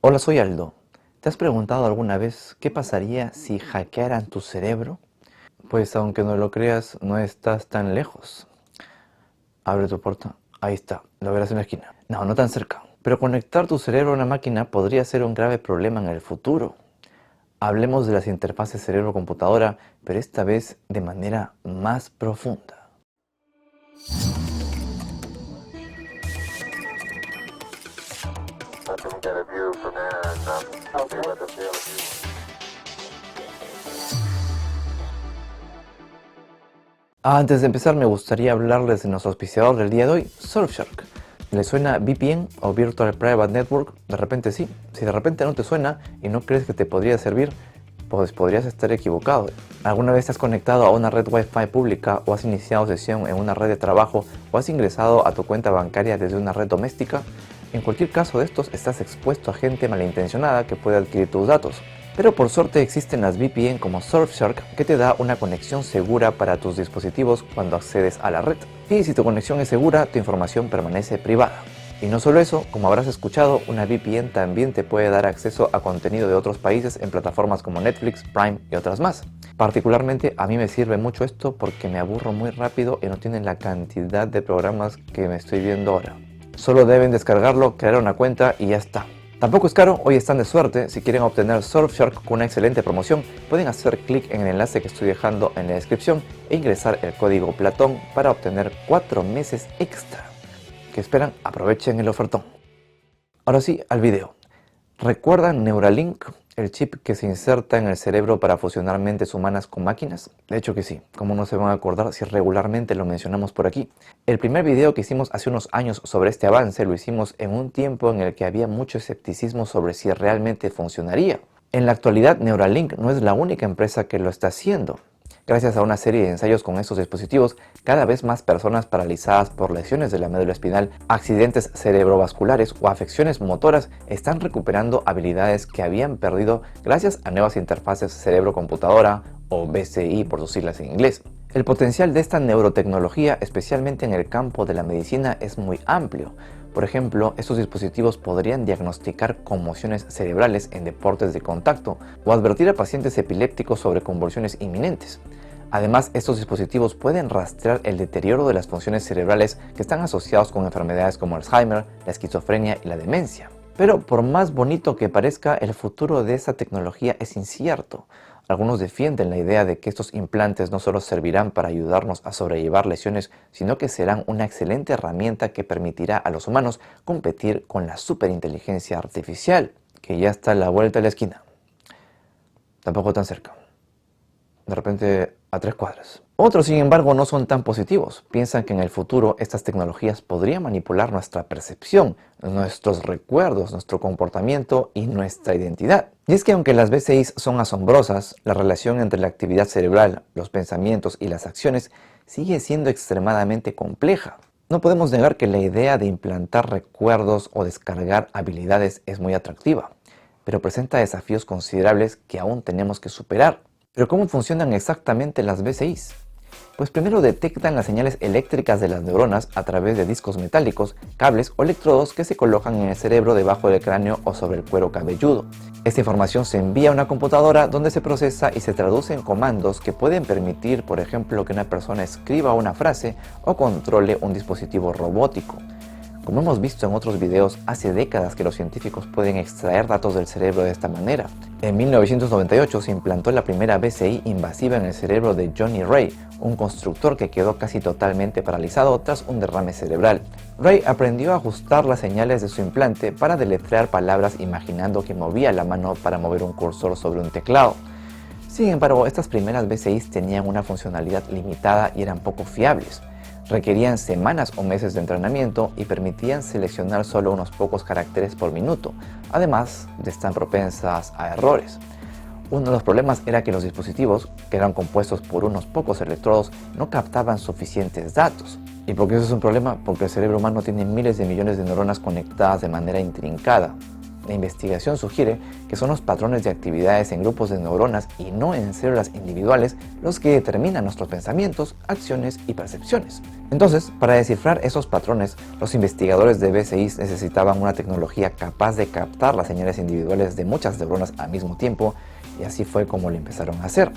Hola, soy Aldo. ¿Te has preguntado alguna vez qué pasaría si hackearan tu cerebro? Pues aunque no lo creas, no estás tan lejos. Abre tu puerta. Ahí está, lo verás en la esquina. No, no tan cerca. Pero conectar tu cerebro a una máquina podría ser un grave problema en el futuro. Hablemos de las interfaces cerebro-computadora, pero esta vez de manera más profunda. Antes de empezar, me gustaría hablarles de nuestro auspiciador del día de hoy, Surfshark. ¿Les suena VPN o Virtual Private Network? De repente sí. Si de repente no te suena y no crees que te podría servir, pues podrías estar equivocado. ¿Alguna vez te has conectado a una red Wi-Fi pública o has iniciado sesión en una red de trabajo o has ingresado a tu cuenta bancaria desde una red doméstica? En cualquier caso de estos, estás expuesto a gente malintencionada que puede adquirir tus datos. Pero por suerte existen las VPN como Surfshark que te da una conexión segura para tus dispositivos cuando accedes a la red. Y si tu conexión es segura, tu información permanece privada. Y no solo eso, como habrás escuchado, una VPN también te puede dar acceso a contenido de otros países en plataformas como Netflix, Prime y otras más. Particularmente a mí me sirve mucho esto porque me aburro muy rápido y no tienen la cantidad de programas que me estoy viendo ahora. Solo deben descargarlo, crear una cuenta y ya está. Tampoco es caro, hoy están de suerte. Si quieren obtener Surfshark con una excelente promoción, pueden hacer clic en el enlace que estoy dejando en la descripción e ingresar el código Platón para obtener 4 meses extra. ¿Qué esperan? Aprovechen el ofertón. Ahora sí, al video. ¿Recuerdan Neuralink, el chip que se inserta en el cerebro para fusionar mentes humanas con máquinas? De hecho que sí, ¿cómo no se van a acordar si regularmente lo mencionamos por aquí? El primer video que hicimos hace unos años sobre este avance lo hicimos en un tiempo en el que había mucho escepticismo sobre si realmente funcionaría. En la actualidad, Neuralink no es la única empresa que lo está haciendo. Gracias a una serie de ensayos con estos dispositivos, cada vez más personas paralizadas por lesiones de la médula espinal, accidentes cerebrovasculares o afecciones motoras están recuperando habilidades que habían perdido gracias a nuevas interfaces cerebro-computadora o BCI por sus siglas en inglés. El potencial de esta neurotecnología, especialmente en el campo de la medicina, es muy amplio. Por ejemplo, estos dispositivos podrían diagnosticar conmociones cerebrales en deportes de contacto o advertir a pacientes epilépticos sobre convulsiones inminentes. Además, estos dispositivos pueden rastrear el deterioro de las funciones cerebrales que están asociados con enfermedades como Alzheimer, la esquizofrenia y la demencia. Pero por más bonito que parezca, el futuro de esta tecnología es incierto. Algunos defienden la idea de que estos implantes no solo servirán para ayudarnos a sobrellevar lesiones, sino que serán una excelente herramienta que permitirá a los humanos competir con la superinteligencia artificial, que ya está a la vuelta de la esquina. Tampoco tan cerca. De repente a 3 cuadras. Otros, sin embargo, no son tan positivos. Piensan que en el futuro estas tecnologías podrían manipular nuestra percepción, nuestros recuerdos, nuestro comportamiento y nuestra identidad. Y es que aunque las BCIs son asombrosas, la relación entre la actividad cerebral, los pensamientos y las acciones sigue siendo extremadamente compleja. No podemos negar que la idea de implantar recuerdos o descargar habilidades es muy atractiva, pero presenta desafíos considerables que aún tenemos que superar. ¿Pero cómo funcionan exactamente las BCIs? Pues primero detectan las señales eléctricas de las neuronas a través de discos metálicos, cables o electrodos que se colocan en el cerebro debajo del cráneo o sobre el cuero cabelludo. Esta información se envía a una computadora donde se procesa y se traduce en comandos que pueden permitir, por ejemplo, que una persona escriba una frase o controle un dispositivo robótico. Como hemos visto en otros videos, hace décadas que los científicos pueden extraer datos del cerebro de esta manera. En 1998 se implantó la primera BCI invasiva en el cerebro de Johnny Ray, un constructor que quedó casi totalmente paralizado tras un derrame cerebral. Ray aprendió a ajustar las señales de su implante para deletrear palabras imaginando que movía la mano para mover un cursor sobre un teclado. Sin embargo, estas primeras BCIs tenían una funcionalidad limitada y eran poco fiables. Requerían semanas o meses de entrenamiento y permitían seleccionar solo unos pocos caracteres por minuto, además de estar propensas a errores. Uno de los problemas era que los dispositivos, que eran compuestos por unos pocos electrodos, no captaban suficientes datos. ¿Y por qué eso es un problema? Porque el cerebro humano tiene miles de millones de neuronas conectadas de manera intrincada. La investigación sugiere que son los patrones de actividades en grupos de neuronas y no en células individuales los que determinan nuestros pensamientos, acciones y percepciones. Entonces, para descifrar esos patrones, los investigadores de BCI necesitaban una tecnología capaz de captar las señales individuales de muchas neuronas al mismo tiempo, y así fue como lo empezaron a hacer.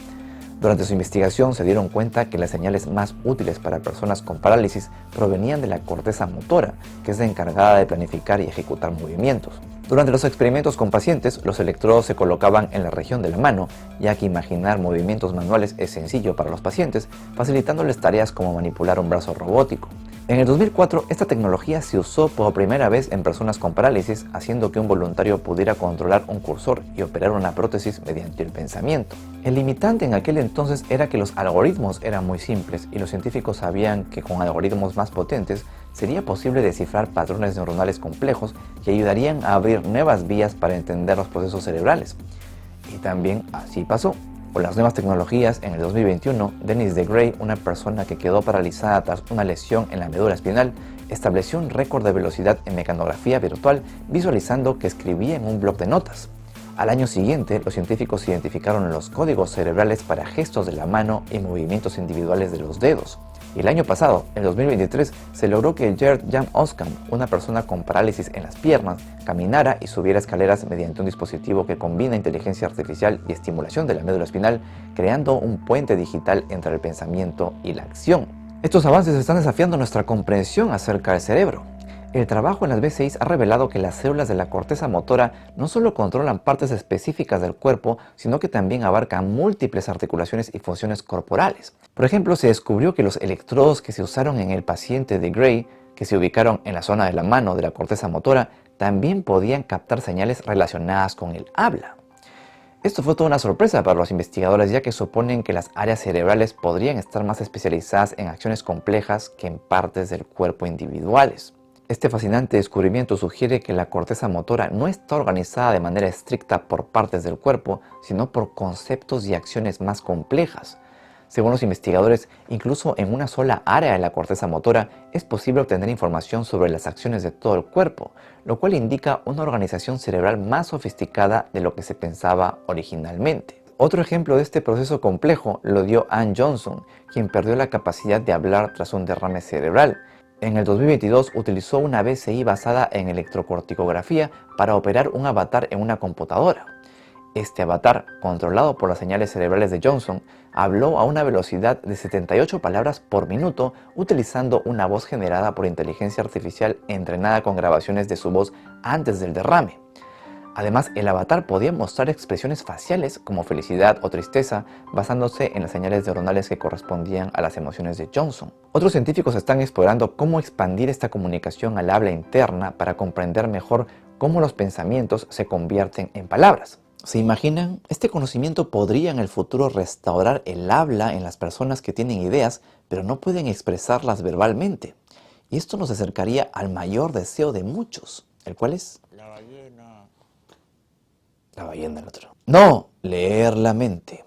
Durante su investigación se dieron cuenta que las señales más útiles para personas con parálisis provenían de la corteza motora, que es la encargada de planificar y ejecutar movimientos. Durante los experimentos con pacientes, los electrodos se colocaban en la región de la mano, ya que imaginar movimientos manuales es sencillo para los pacientes, facilitándoles tareas como manipular un brazo robótico. En el 2004, esta tecnología se usó por primera vez en personas con parálisis, haciendo que un voluntario pudiera controlar un cursor y operar una prótesis mediante el pensamiento. El limitante en aquel entonces era que los algoritmos eran muy simples y los científicos sabían que con algoritmos más potentes sería posible descifrar patrones neuronales complejos que ayudarían a abrir nuevas vías para entender los procesos cerebrales. Y también así pasó. Con las nuevas tecnologías, en el 2021, Dennis DeGray, una persona que quedó paralizada tras una lesión en la médula espinal, estableció un récord de velocidad en mecanografía virtual visualizando que escribía en un bloc de notas. Al año siguiente, los científicos identificaron los códigos cerebrales para gestos de la mano y movimientos individuales de los dedos. Y el año pasado, en 2023, se logró que Gerd Jan Oskam, una persona con parálisis en las piernas, caminara y subiera escaleras mediante un dispositivo que combina inteligencia artificial y estimulación de la médula espinal, creando un puente digital entre el pensamiento y la acción. Estos avances están desafiando nuestra comprensión acerca del cerebro. El trabajo en las BCI ha revelado que las células de la corteza motora no solo controlan partes específicas del cuerpo, sino que también abarcan múltiples articulaciones y funciones corporales. Por ejemplo, se descubrió que los electrodos que se usaron en el paciente de Gray, que se ubicaron en la zona de la mano de la corteza motora, también podían captar señales relacionadas con el habla. Esto fue toda una sorpresa para los investigadores, ya que suponen que las áreas cerebrales podrían estar más especializadas en acciones complejas que en partes del cuerpo individuales. Este fascinante descubrimiento sugiere que la corteza motora no está organizada de manera estricta por partes del cuerpo, sino por conceptos y acciones más complejas. Según los investigadores, incluso en una sola área de la corteza motora es posible obtener información sobre las acciones de todo el cuerpo, lo cual indica una organización cerebral más sofisticada de lo que se pensaba originalmente. Otro ejemplo de este proceso complejo lo dio Ann Johnson, quien perdió la capacidad de hablar tras un derrame cerebral. En el 2022 utilizó una BCI basada en electrocorticografía para operar un avatar en una computadora. Este avatar, controlado por las señales cerebrales de Johnson, habló a una velocidad de 78 palabras por minuto utilizando una voz generada por inteligencia artificial entrenada con grabaciones de su voz antes del derrame. Además, el avatar podía mostrar expresiones faciales como felicidad o tristeza basándose en las señales neuronales que correspondían a las emociones de Johnson. Otros científicos están explorando cómo expandir esta comunicación al habla interna para comprender mejor cómo los pensamientos se convierten en palabras. ¿Se imaginan? Este conocimiento podría en el futuro restaurar el habla en las personas que tienen ideas pero no pueden expresarlas verbalmente. Y esto nos acercaría al mayor deseo de muchos, el cual es la ballena, el otro. No, leer la mente.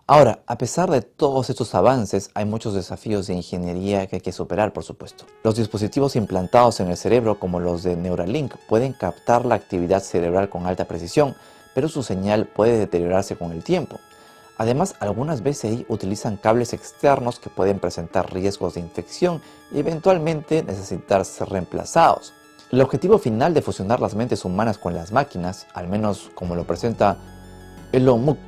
Ahora, a pesar de todos estos avances, hay muchos desafíos de ingeniería que hay que superar, por supuesto. Los dispositivos implantados en el cerebro, como los de Neuralink, pueden captar la actividad cerebral con alta precisión, pero su señal puede deteriorarse con el tiempo. Además, algunas BCI utilizan cables externos que pueden presentar riesgos de infección y eventualmente necesitar ser reemplazados. El objetivo final de fusionar las mentes humanas con las máquinas, al menos como lo presenta Elon Musk,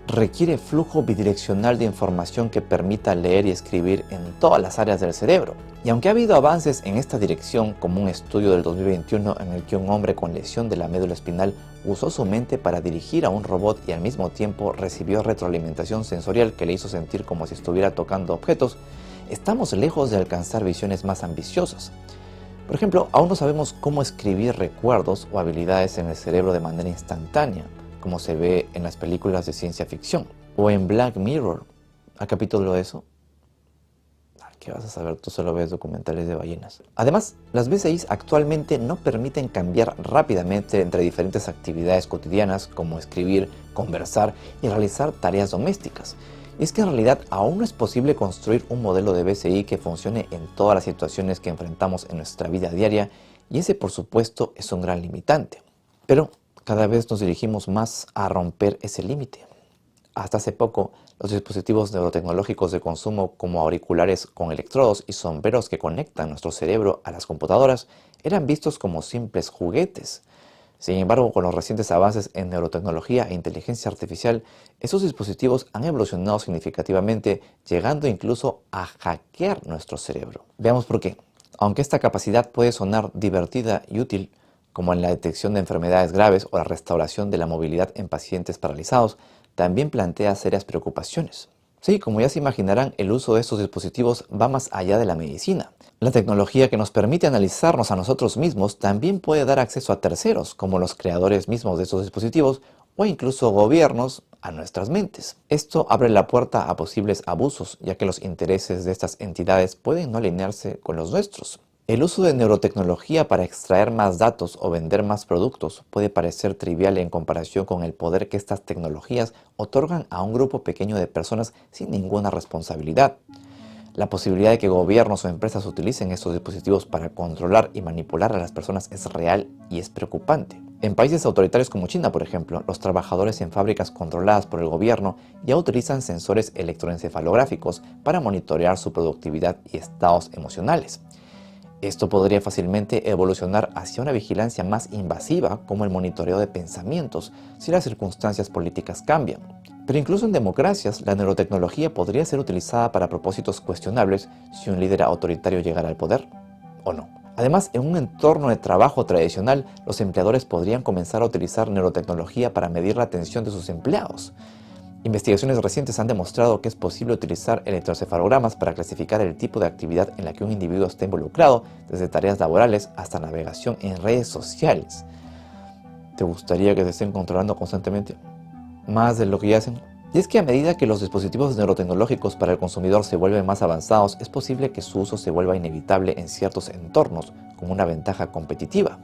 requiere flujo bidireccional de información que permita leer y escribir en todas las áreas del cerebro. Y aunque ha habido avances en esta dirección, como un estudio del 2021 en el que un hombre con lesión de la médula espinal usó su mente para dirigir a un robot y al mismo tiempo recibió retroalimentación sensorial que le hizo sentir como si estuviera tocando objetos, estamos lejos de alcanzar visiones más ambiciosas. Por ejemplo, aún no sabemos cómo escribir recuerdos o habilidades en el cerebro de manera instantánea, como se ve en las películas de ciencia ficción. O en Black Mirror. ¿A capítulo de eso? ¿Qué vas a saber? Tú solo ves documentales de ballenas. Además, las BCIs actualmente no permiten cambiar rápidamente entre diferentes actividades cotidianas como escribir, conversar y realizar tareas domésticas. Y es que en realidad aún no es posible construir un modelo de BCI que funcione en todas las situaciones que enfrentamos en nuestra vida diaria, y ese por supuesto es un gran limitante. Pero cada vez nos dirigimos más a romper ese límite. Hasta hace poco, los dispositivos neurotecnológicos de consumo como auriculares con electrodos y sombreros que conectan nuestro cerebro a las computadoras eran vistos como simples juguetes. Sin embargo, con los recientes avances en neurotecnología e inteligencia artificial, esos dispositivos han evolucionado significativamente, llegando incluso a hackear nuestro cerebro. Veamos por qué. Aunque esta capacidad puede sonar divertida y útil, como en la detección de enfermedades graves o la restauración de la movilidad en pacientes paralizados, también plantea serias preocupaciones. Sí, como ya se imaginarán, el uso de estos dispositivos va más allá de la medicina. La tecnología que nos permite analizarnos a nosotros mismos también puede dar acceso a terceros, como los creadores mismos de estos dispositivos o incluso gobiernos, a nuestras mentes. Esto abre la puerta a posibles abusos, ya que los intereses de estas entidades pueden no alinearse con los nuestros. El uso de neurotecnología para extraer más datos o vender más productos puede parecer trivial en comparación con el poder que estas tecnologías otorgan a un grupo pequeño de personas sin ninguna responsabilidad. La posibilidad de que gobiernos o empresas utilicen estos dispositivos para controlar y manipular a las personas es real y es preocupante. En países autoritarios como China, por ejemplo, los trabajadores en fábricas controladas por el gobierno ya utilizan sensores electroencefalográficos para monitorear su productividad y estados emocionales. Esto podría fácilmente evolucionar hacia una vigilancia más invasiva, como el monitoreo de pensamientos, si las circunstancias políticas cambian. Pero incluso en democracias, la neurotecnología podría ser utilizada para propósitos cuestionables si un líder autoritario llegara al poder, ¿o no? Además, en un entorno de trabajo tradicional, los empleadores podrían comenzar a utilizar neurotecnología para medir la atención de sus empleados. Investigaciones recientes han demostrado que es posible utilizar electroencefalogramas para clasificar el tipo de actividad en la que un individuo está involucrado, desde tareas laborales hasta navegación en redes sociales. ¿Te gustaría que te estén controlando constantemente? ¿Más de lo que ya hacen? Y es que a medida que los dispositivos neurotecnológicos para el consumidor se vuelven más avanzados, es posible que su uso se vuelva inevitable en ciertos entornos, con una ventaja competitiva.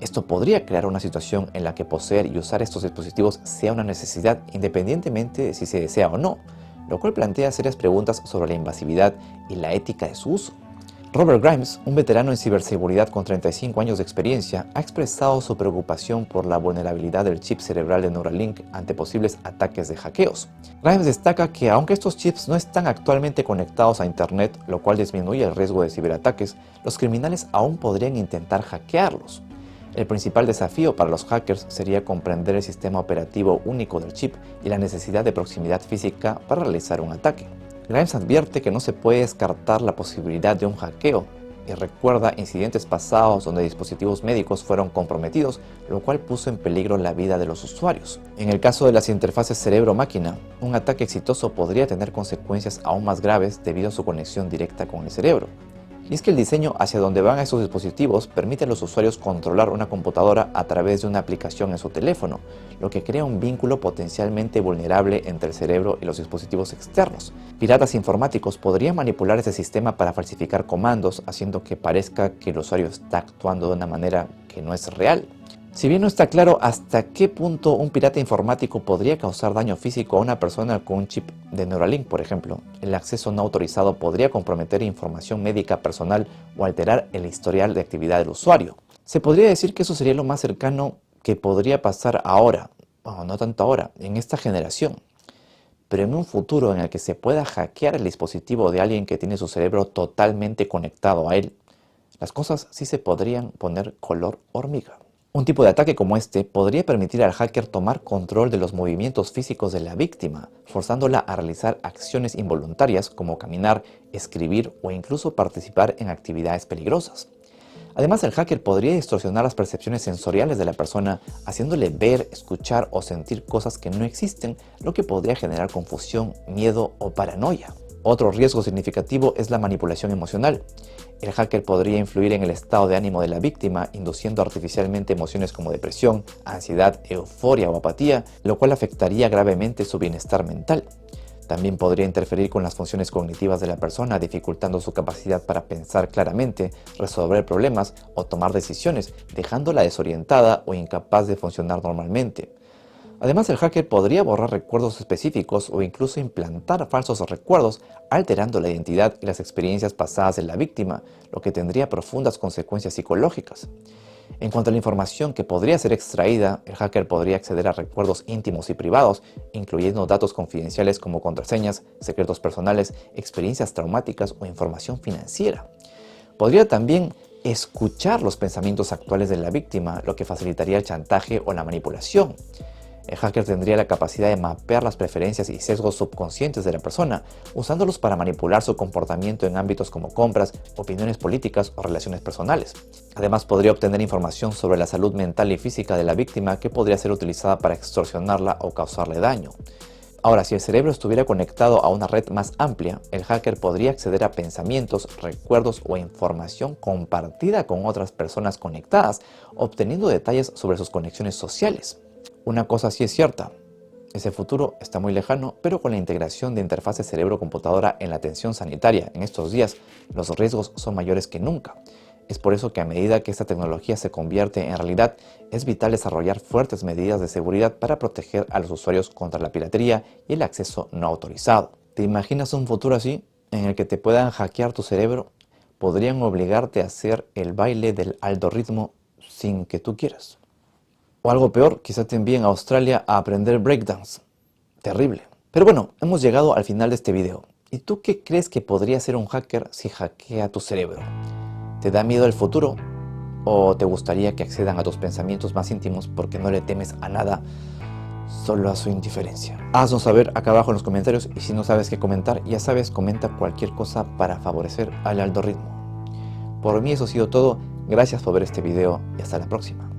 Esto podría crear una situación en la que poseer y usar estos dispositivos sea una necesidad independientemente de si se desea o no, lo cual plantea serias preguntas sobre la invasividad y la ética de su uso. Robert Grimes, un veterano en ciberseguridad con 35 años de experiencia, ha expresado su preocupación por la vulnerabilidad del chip cerebral de Neuralink ante posibles ataques de hackeos. Grimes destaca que aunque estos chips no están actualmente conectados a Internet, lo cual disminuye el riesgo de ciberataques, los criminales aún podrían intentar hackearlos. El principal desafío para los hackers sería comprender el sistema operativo único del chip y la necesidad de proximidad física para realizar un ataque. Grimes advierte que no se puede descartar la posibilidad de un hackeo y recuerda incidentes pasados donde dispositivos médicos fueron comprometidos, lo cual puso en peligro la vida de los usuarios. En el caso de las interfaces cerebro-máquina, un ataque exitoso podría tener consecuencias aún más graves debido a su conexión directa con el cerebro. Y es que el diseño hacia donde van estos dispositivos permite a los usuarios controlar una computadora a través de una aplicación en su teléfono, lo que crea un vínculo potencialmente vulnerable entre el cerebro y los dispositivos externos. Piratas informáticos podrían manipular ese sistema para falsificar comandos, haciendo que parezca que el usuario está actuando de una manera que no es real. Si bien no está claro hasta qué punto un pirata informático podría causar daño físico a una persona con un chip de Neuralink, por ejemplo, el acceso no autorizado podría comprometer información médica personal o alterar el historial de actividad del usuario. Se podría decir que eso sería lo más cercano que podría pasar ahora, o no tanto ahora, en esta generación. Pero en un futuro en el que se pueda hackear el dispositivo de alguien que tiene su cerebro totalmente conectado a él, las cosas sí se podrían poner color hormiga. Un tipo de ataque como este podría permitir al hacker tomar control de los movimientos físicos de la víctima, forzándola a realizar acciones involuntarias como caminar, escribir o incluso participar en actividades peligrosas. Además, el hacker podría distorsionar las percepciones sensoriales de la persona, haciéndole ver, escuchar o sentir cosas que no existen, lo que podría generar confusión, miedo o paranoia. Otro riesgo significativo es la manipulación emocional. El hacker podría influir en el estado de ánimo de la víctima, induciendo artificialmente emociones como depresión, ansiedad, euforia o apatía, lo cual afectaría gravemente su bienestar mental. También podría interferir con las funciones cognitivas de la persona, dificultando su capacidad para pensar claramente, resolver problemas o tomar decisiones, dejándola desorientada o incapaz de funcionar normalmente. Además, el hacker podría borrar recuerdos específicos o incluso implantar falsos recuerdos, alterando la identidad y las experiencias pasadas de la víctima, lo que tendría profundas consecuencias psicológicas. En cuanto a la información que podría ser extraída, el hacker podría acceder a recuerdos íntimos y privados, incluyendo datos confidenciales como contraseñas, secretos personales, experiencias traumáticas o información financiera. Podría también escuchar los pensamientos actuales de la víctima, lo que facilitaría el chantaje o la manipulación. El hacker tendría la capacidad de mapear las preferencias y sesgos subconscientes de la persona, usándolos para manipular su comportamiento en ámbitos como compras, opiniones políticas o relaciones personales. Además, podría obtener información sobre la salud mental y física de la víctima que podría ser utilizada para extorsionarla o causarle daño. Ahora, si el cerebro estuviera conectado a una red más amplia, el hacker podría acceder a pensamientos, recuerdos o información compartida con otras personas conectadas, obteniendo detalles sobre sus conexiones sociales. Una cosa sí es cierta, ese futuro está muy lejano, pero con la integración de interfaces cerebro-computadora en la atención sanitaria en estos días, los riesgos son mayores que nunca. Es por eso que a medida que esta tecnología se convierte en realidad, es vital desarrollar fuertes medidas de seguridad para proteger a los usuarios contra la piratería y el acceso no autorizado. ¿Te imaginas un futuro así, en el que te puedan hackear tu cerebro? Podrían obligarte a hacer el baile del algoritmo sin que tú quieras. O algo peor, quizá te envíen a Australia a aprender breakdance. Terrible. Pero bueno, hemos llegado al final de este video. ¿Y tú qué crees que podría hacer un hacker si hackea tu cerebro? ¿Te da miedo el futuro? ¿O te gustaría que accedan a tus pensamientos más íntimos porque no le temes a nada, solo a su indiferencia? Haznos saber acá abajo en los comentarios, y si no sabes qué comentar, ya sabes, comenta cualquier cosa para favorecer al algoritmo. Por mí eso ha sido todo. Gracias por ver este video y hasta la próxima.